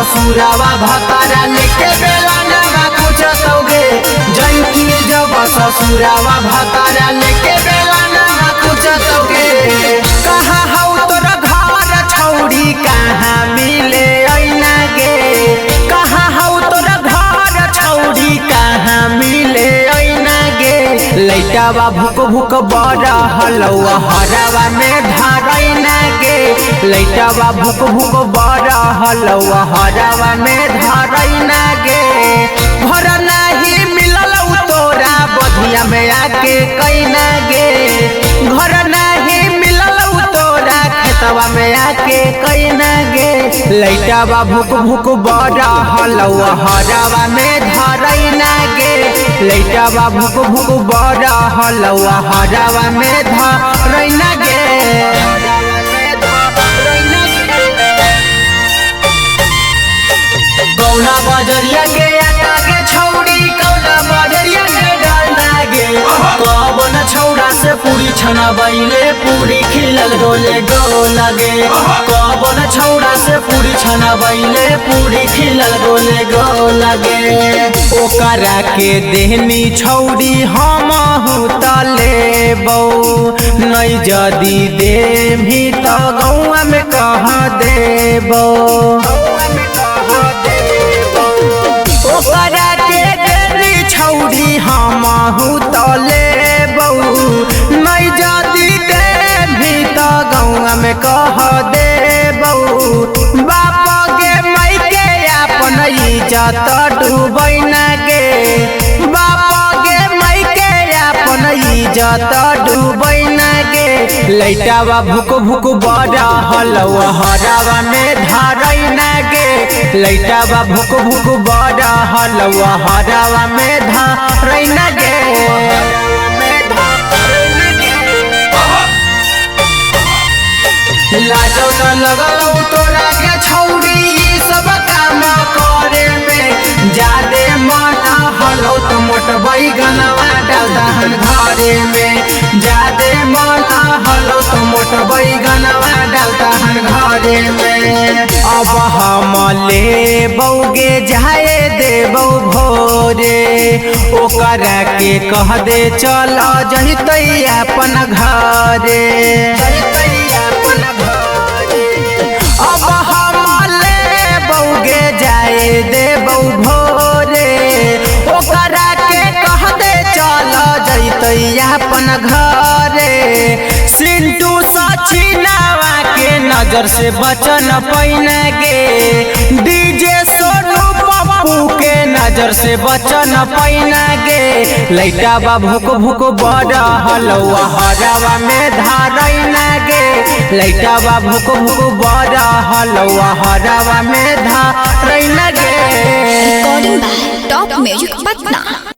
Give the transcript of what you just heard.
ससुरावा भतारा लेके बेला नवा कुछ तोगे जैती जब ससुरावा भतारा लेके बेला नवा कुछ तोगे। कहाँ हौ तोर घर छौड़ी कहाँ मिले ऐना गे, कहाँ हौ तोर घर छौड़ी कहाँ मिले ऐना गे। लैटावा भुक भुक बड़ा हलवा हरावा में धरैना गे, लैटावा भुक भुक बड़ा हलवा हरावा में धरैना गे। घर नहीं मिलल तोरा बधिया में आके कैना गे, घर नहीं मिलल तोरा खेतवा में आके कैना गे। लैटावा भुक भुक बड़ा हलवा हरावा में धरैना गे, लैटावा भुक भुक बड़ा हलवा हरावा में धरैना गे। कौना बजरिया के आटा के छौड़ी कौना बजरिया के डालना गे। कौन छौड़ा से पूरी छना बैले पूरी खिलल डोले गो लगे, कौन छौड़ा से पूरी छना बैले पूरी खिलल डोले गो लगे। ओकरा के देहनी छौड़ी हमहु तले बौ नहीं जदी दे भी तो गौआ में कह देबो। ओकरा के देली छौड़ी हमहु तले बौ नहीं जदी दे भी तो गौआ में कह देबौ। बाप गे माई के अपन इज्जत डूबैना गे, बाप गे माई के अपन इज्जत डूबैना गे। लैटावा भुक भुक बड़ा हलवा हरावा में धरैना गे, लैटावा भुक भुक बड़ा हलवा हरावा में धरैना गे। लाजो न लगलौ तोरा के छौड़ी सब काम करे में, जादे मन हलौ तो मोट बैगनवा डाल दहन घरे में, जादे मन हलौ तो मोट बैगनवा डाल दहन घरे में। अब हम लेबौगे जाए देबौ भोरे, ओकरा के कह दे चल जहितै अपन घरे। अब हम लेबौगे जाए देबौ भोरे, ओकरा के कह दे चल जैतै अपन घरे। सिंटू सचिनावा के नजर से बचन पैना गे, डीजे सोनू पप्पू के नजर से बचन पैना गे। लैटावा भुक भुक बड़ा हलवा हरावा में धरैना गे, लैटावा भुक भुक बड़ा हलवा हरावा में धरैना गे। Recording by top music Patna.